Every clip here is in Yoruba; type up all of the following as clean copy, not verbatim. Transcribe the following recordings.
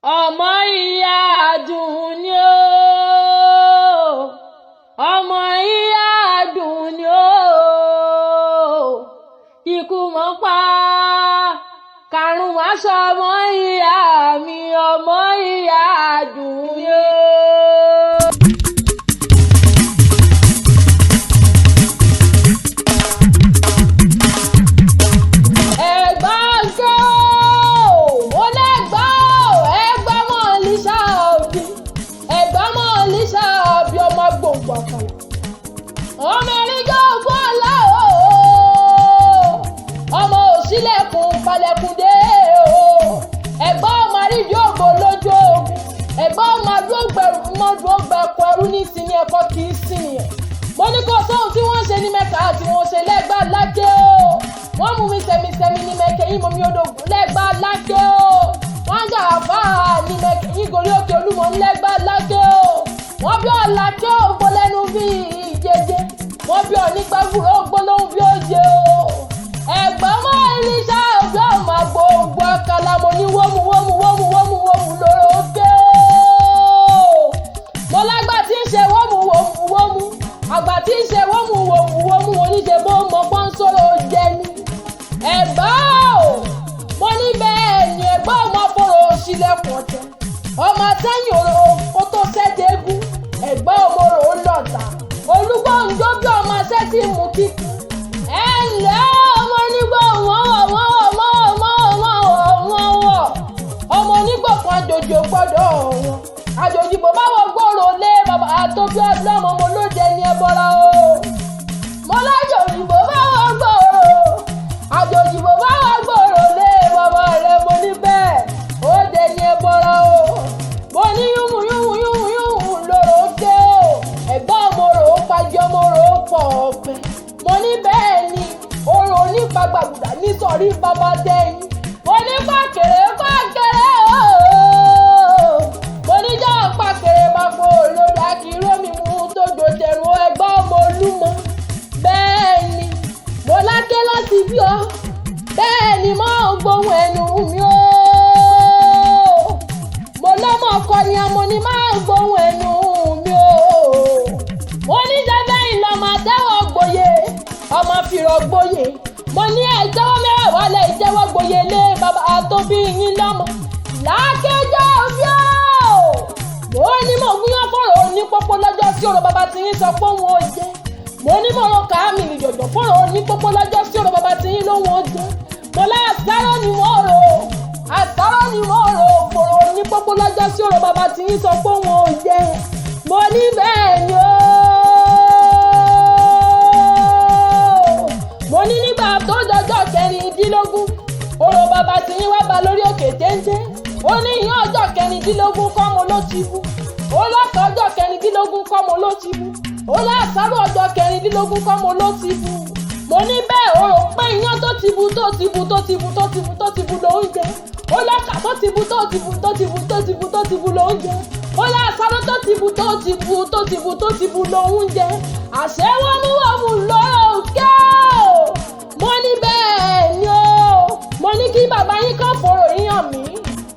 ọmọ ìyá Àdùnní o, ọmọ ìyá Àdùnní o, ikú mọ́ pa karùn-ún aṣọ ọmọ ìyá mi, ọmọ ìyá Àdùnní o. Agbongbo Akala ọmọ ẹ̀ríjọ́ ògùn ọ̀la o, ọmọ òṣìlẹ̀kùn palẹ̀kùn dé o, ẹ̀gbọ́n ọmọ àríjọ́ ògbó lójú ogun, ẹ̀gbọ́n ọmọ àdúgbò gbẹ̀kọ ẹrú ní ìsinmi ẹ̀kọ́ kì í sìn yẹn. Mo ní kò sóhun tí wọ́n ṣe ní Mẹ́kà àti wọ́n ṣe lẹ́gbàá lákè o, wọ́n mú mi sẹ̀mísẹ̀mí ní Mẹ́kà yìí mọ̀ mi odògùn lẹ́gbàá lákè o, wọ́n jà fáà ní Mẹ́kà yìí gòrí òkè Olúmọ lẹ́gbàá lákè o, wọ́n bí ọ̀la tí ó gbó lẹ́nu bí ìjẹjẹ, wọ́n bí ọ̀nígbà gbúrò gbó lóhùn bí òye o. Ẹ̀gbọ́n Molisa òbí ọmọ Agbongbo Akala mo ní wómù lórókè o. Mo lágbà tí ń ṣe wómù, àgbà tí ń ṣe wómù oníṣe bó mọ pọ́n sọ̀rọ̀ jẹ ni. Ẹ̀gbọ́n o, mo ní bẹ́ẹ̀ ni ẹ̀gbọ́n ọmọ fòrò sílẹ̀kùn ọ̀tẹ̀, ọmọ sẹ́yìn òrò kó tó sẹ́dẹ̀ẹ́gún, ẹ̀gbọ́n òmòrò ó lọ̀tà, olúgbòǹjọ́ bí ọmọ sẹ́tì mú kíkì. Ẹ ǹlẹ́ ọmọ onígbò ọmọ onígbò kan àjòjì ò gbọ́dọ̀ wọn, àjòjì bò bá wọ gbòòrò lé bàbá tó bí ọdún ọmọ mo lóde ní ẹbọra o. Mo lájòjì bò bá wọ gbòòrò, àjòjì bò bá wọ gbòòrò lé bàbá rẹ mo ní bẹ́ẹ̀ ó dé ní ẹbọra o. Mo ní yúmù lórókè o, ẹ̀gbọ́n mòrò ó pàjọ́ mòrò ó pọ̀ ọ̀pẹ. Mo ní bẹ́ẹ̀ ni orò onígbàgbàgbà nítorí bàbá dẹ́yìn. Mo ní pàkèrè o, mo ní jọ́ pàkèrè bàbá olórí akíró mi mú tójó tẹ̀rù ẹ̀gbọ́n ọmọ Olúmọ. Bẹ́ẹ̀ ni mo láké láti bí ọ, bẹ́ẹ̀ ni mo gbóhùn ẹnu mi o. Mo lọ́mọ ọkọ ni ọmọ ni máa ń gbóhùn ẹnu mi o. Mo ní jẹ́bẹ́ ìlọ́mọ tẹ́wọ̀ gboyè, ọmọ fìrọ̀ gboyè. Mo ní ẹ̀jẹ̀wọ́ mẹ́wàá lẹ̀ ìjẹ́wọ́ gboyè lé bàbá tó bí yín lọ́mọ. Lákéjọ́ òbí o. Mo ní mo gúnyán fọ̀rọ̀ ní pópó lọ́jọ́ sí ọ̀rọ̀ bàbá tí yín sọ pé òun ò jẹ́. Mo ní mo rọ kàámi ìjọ̀jọ̀ fọ̀rọ̀ ní pópó lọ́jọ́ sí ọ̀rọ̀ bàbá tí yín lóhun ò jẹ́. Mo lá àsáró ni mo rò, fọ̀rọ̀ ní pópó lọ́jọ́ sí ọ̀rọ̀ bàbá tí yín sọ pé òun ò jẹ́. Mo ní bẹ́ẹ̀ ni o. Mo ní nígbà tó dọjọ́ kẹrìndínlógún, ọ̀rọ̀ bàbá tí yín wá bá lórí òkè téńté. Ó ní ìyẹn ọjọ́ kẹrìndínlógún kọ́ mo ló ti bú. Ó lọ́kọ̀ ọjọ́ kẹrìndínlógún kọ́ mo ló ti bú. Ó lásàrò ọjọ́ kẹrìndínlógún kọ́ mo ló ti bú. Mo ní bẹ́ẹ̀ o rò pé iyán tó ti bú lóúnjẹ. Ó lọ́kà tó ti bú lóúnjẹ. Ó lásàrò tó ti bú lóúnjẹ. Àṣẹ wọ́mú lórókè o. Mo ní bẹ́ẹ̀ ni o. Mo ní kí bàbá yín kàn fòrò yíyan mi.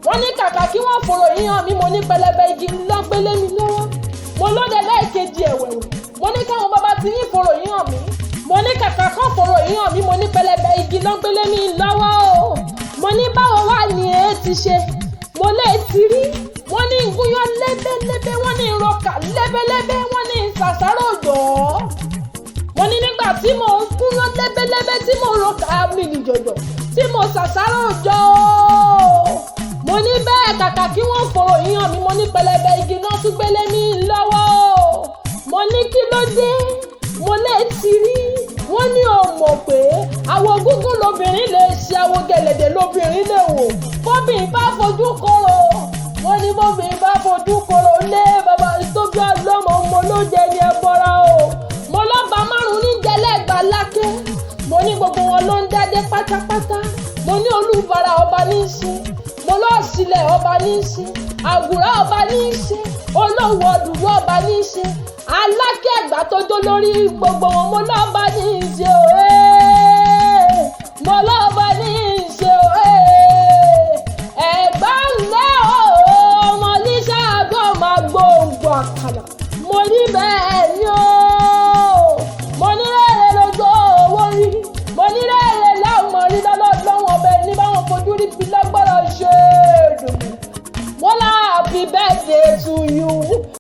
Wọ́n ní kàkà kí wọ́n fòrò yíyan mi, mo ní pẹlẹbẹ igi lọ́gbélé mi lọ́wọ́. Mo lóde lẹ́ẹ̀kejì ẹ̀wẹ̀wẹ̀. Mo ní káwọn bàbá tí yín fòrò yíyan mi. Mo ní kàkà kàn fòrò yíyan mi, mo ní pẹlẹbẹ igi lọ́gbélé mi lọ́wọ́ o. Mo ní báwo wà ní ẹ ti ṣe. Mo lè ti rí. Wọ́n ní gúnyán lẹ́bẹ́lẹ́bẹ́, wọ́n ní ìrọ̀kà lẹ́bẹ́lẹ́bẹ́, wọ́n ní ìsàsárò jọ̀. Mo ní nígbà tí mo ń gúnyán lẹ́bẹ́lẹ́bẹ́ tí mo rọ̀kà mi nìjọ̀jọ̀ tí mo sàsárò jọ̀. Mo ní bẹ́ẹ̀ kàkà kí wọ́n fòrò yíyan mi, mo ní pẹlẹbẹ igi náà tún gbélé mi lọ́wọ́ o. Mo ní kí ló dé. Mo lè ti rí. Wọ́n ní o mọ̀ pé àwọ̀ gúngún lobìnrin lè ṣe, àwọ̀ gẹ̀lẹ̀dẹ̀ lobìnrin lè wò. Bóbìnrin bá fojú kóró. Wọ́n ní bóbìnrin bá fojú kóró lé bàbá tó bí ọlọ́mọ mo lóde ní ẹbọra o. Mo lọ́gbà márùn-ún ní jẹ́lẹ́gbà lákè. Mo ní gbogbo wọn ló ń dádé pátápátá. Mo ní olúbara ọba ní í ṣe. Mo lọ́ọ̀sílẹ̀ ọba ní í ṣe. Àgùrá ọba ní í ṣe. Olówó ọdùnú ọba ní í ṣe. Aláké Ẹ̀gbá tó jó lórí gbogbo wọn mo lọ́ba ní í ṣe o. Mo lọ́ba ní í ṣe o. Ẹ̀gbá ńlẹ́ o. Akala mo ní bẹ́ẹ̀ ni o.